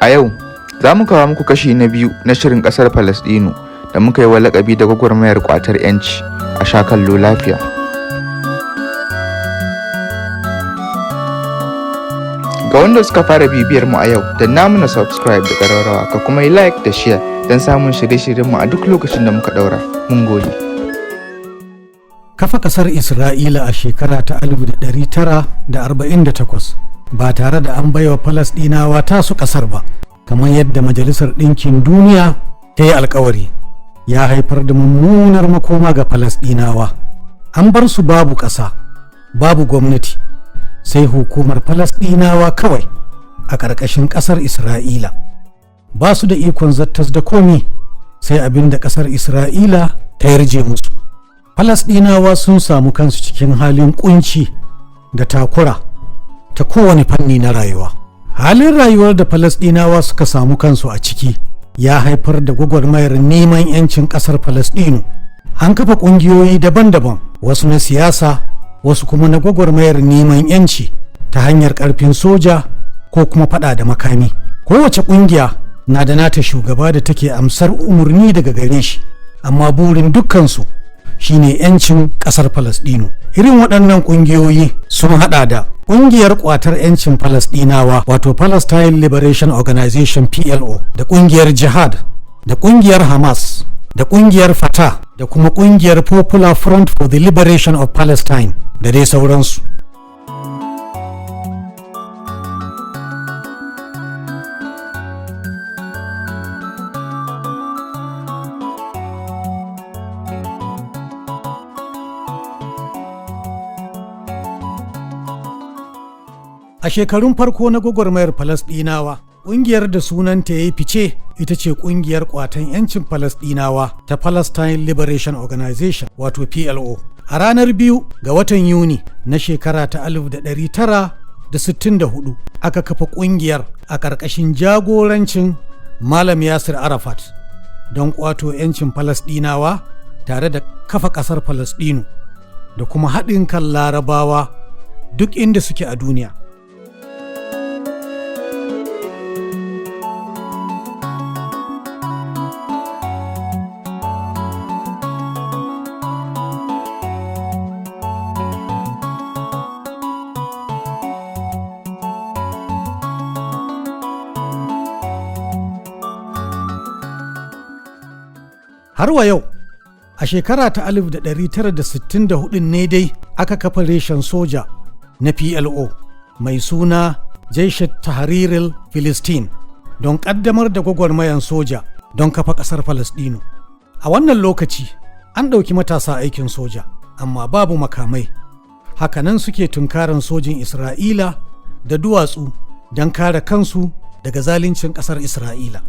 A yau, za mu kawo muku kashi na biyu na shirin ƙasar Falasɗinu da muka yi wa laƙabi da gwagwarmayar ƙwatar 'yanci. A sha kallo lafiya. Ga wanda suka fara bibiyar mu a yau, danna mana subscribe da ƙararrawa ka kuma yi like da share don samun shirye-shiryenmu a duk lokacin da muka ɗaura. Mun gode. Kafa ƙasar Isra'ila a shekara ta 1948 ba tare da an baiwa Falasɗinawa tasu ƙasar ba, kamar yadda Majalisar Ɗinkin Duniya ta yi alkawari, ya haifar da mummunar makoma ga Falasɗinawa. An bar su babu ƙasa, babu gwamnati, sai hukumar Falasɗinawa kawai a ƙarƙashin ƙasar Isra'ila. Ba su da ikon zattas da komi sai abin da ƙasar Isra'ila ta yarje musu. Falasɗinawa sun samu kansu cikin halin ƙunci da takura ta kowane fanni na rayuwa. Halin rayuwar da Falasɗinawa suka samu kansu a ciki ya haifar da gwagwarmayar neman 'yancin ƙasar Falasɗinu. An kafa ƙungiyoyi daban-daban, wasu na siyasa, wasu kuma na gwagwarmayar neman 'yanci ta hanyar ƙarfin soja ko kuma faɗa da makami. Kowace ƙungiya na da nata shugaba da take amsar umarni daga gare shi, amma burin dukkansu shine 'yancin ƙasar Falasɗinu. Irin waɗannan ƙungiyoyi sun haɗa da ƙungiyar ƙwatar 'yancin Falasɗinawa wato Palestine Liberation Organization PLO, da ƙungiyar Jihad, da ƙungiyar Hamas, da ƙungiyar Fatah, da kuma ƙungiyar Popular Front for the Liberation of Palestine da dai sauransu. A shekarun farko na gwagwarmayar Falasɗinawa, ƙungiyar da sunanta ya yi fice ita ce ƙungiyar ƙwatan 'yancin Falasɗinawa ta Palestine Liberation Organization wato PLO. A ranar 2 ga watan Yuni na shekara ta 1964 aka kafa ƙungiyar a ƙarƙashin jagorancin Malam Yasir Arafat don ƙwato 'yancin Falasɗinawa tare da kafa ƙasar Falasɗinu da kuma haɗin kan Larabawa duk inda suke a duniya. Har wa yau, a shekara ta 1964 ne dai aka kafa reshen soja na PLO mai suna Jaishat Tahriril Filistin don ƙaddamar da gwagwarmayan soja don kafa ƙasar Falasɗinu. A wannan lokaci, an ɗauki matasa aikin soja, amma babu makamai. Hakanan suke tunkaran sojin Isra'ila da duwatsu don kare kansu daga zaluncin ƙasar Isra'ila.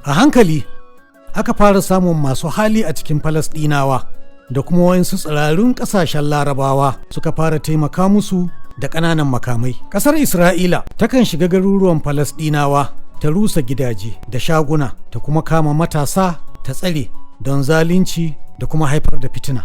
A hankali aka fara samun masu hali a cikin Falasɗinawa da kuma wayansu tsirarun ƙasashen Larabawa suka fara taimaka musu da ƙananan makamai. Ƙasar Isra'ila takan shiga garuruwan Falasɗinawa ta rusa gidaje da shaguna ta kuma kama matasa ta tsare don zalunci da kuma haifar da fitina.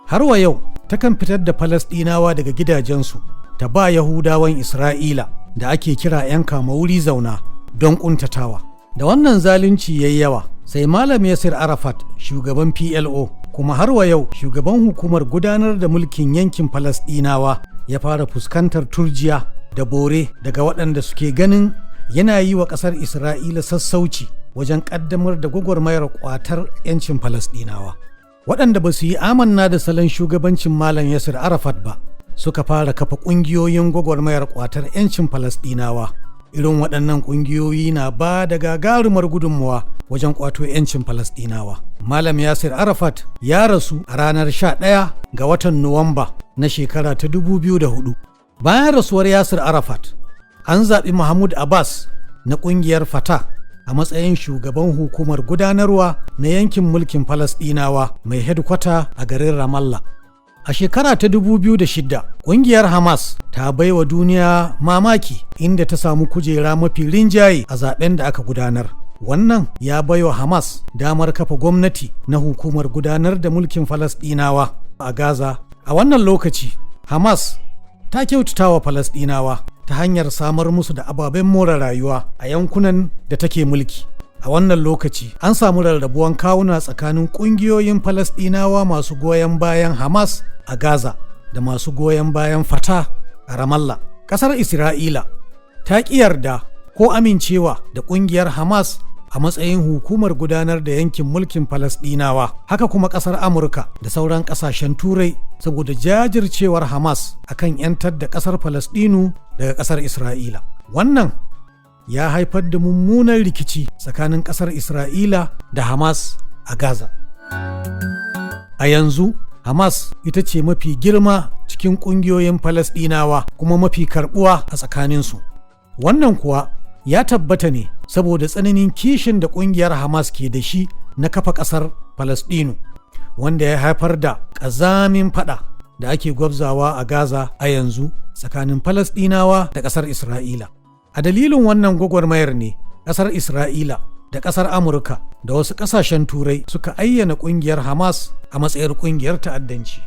Har wa yau takan fitar da Falasɗinawa daga gidajensu ta ba Yahudawan Isra'ila da ake kira 'yan kama wuri zauna don ƙuntatawa. Da wannan zalunci yayi yawa, sai Malam Yasir Arafat, shugaban PLO kuma har wa yau shugaban hukumar gudanar da mulkin yankin Falasɗinawa, ya fara fuskantar turjiya da bore daga waɗanda suke ganin yana yi wa ƙasar Isra'ila sassauci wajen ƙaddamar da gwagwarmayar ƙwatar 'yancin Falasɗinawa. Waɗanda ba su yi amanna da salon shugabancin Malam Yasir Arafat ba suka fara kafa ƙungiyoyin gwagwarmayar ƙwatar 'yancin Falasɗinawa. Irin waɗannan ƙungiyoyi na ba da gagarumar gudunmawa wajen ƙwato 'yancin Falasɗinawa. Malam Yasir Arafat ya rasu a ranar 11 ga watan Nuwamba na shekara ta 2004. Bayan rasuwar Yasir Arafat, an zaɓi Mahmud Abbas na ƙungiyar Fatah a matsayin shugaban hukumar gudanarwa na yankin mulkin Falasɗinawa mai hedkwata a garin Ramallah. A shekara ta 2006, ƙungiyar Hamas ta baiwa duniya mamaki inda ta samu kujera mafi rinjaye a zaben da aka gudanar. Wannan ya baiwa Hamas damar kafa gwamnati na hukumar gudanar da mulkin Falasɗinawa a Gaza. A wannan lokaci, Hamas ta kyautata wa Falasɗinawa ta hanyar samar musu da ababen more rayuwa a yankunan da take mulki. A wannan lokaci an samu rarrabuwan kawuna tsakanin ƙungiyoyin Falasɗinawa masu goyon bayan Hamas a Gaza da masu goyon bayan Fatah a Ramallah. Ƙasar Isra'ila ta ƙi yarda ko amincewa da ƙungiyar Hamas a matsayin hukumar gudanar da yankin mulkin Falasɗinawa. Haka kuma ƙasar Amurka da sauran ƙasashen Turai saboda jajircewar Hamas akan 'yantar da ƙasar Falasɗinu daga ƙasar Isra'ila. Wannan ya haifar da mummunan rikici tsakanin ƙasar Isra'ila da Hamas a Gaza. A yanzu, Hamas ita ce mafi girma cikin ƙungiyoyin Falasɗinawa kuma mafi karɓuwa a tsakaninsu. Wannan kuwa ya tabbata ne saboda tsananin kishin da ƙungiyar Hamas ke da shi na kafa ƙasar Falasɗinu, wanda ya haifar da ƙazamin faɗa da ake gwabzawa a Gaza a yanzu tsakanin Falasɗinawa da ƙasar Isra'ila. A dalilin wannan gwagwarmayar ne ƙasar Isra'ila da ƙasar Amurka da wasu ƙasashen Turai suka ayyana ƙungiyar Hamas a matsayin ƙungiyar ta'addanci.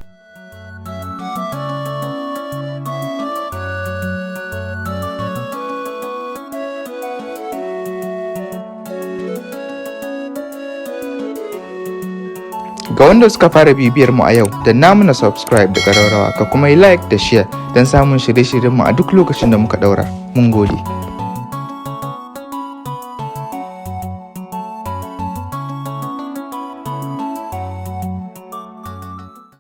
Ga wanda suka fara bibiyar mu a yau, danna mana subscribe da ƙararrawa ka kuma yi like da share don samun shirye-shiryenmu a duk lokacin da muka ɗaura. Mun gode.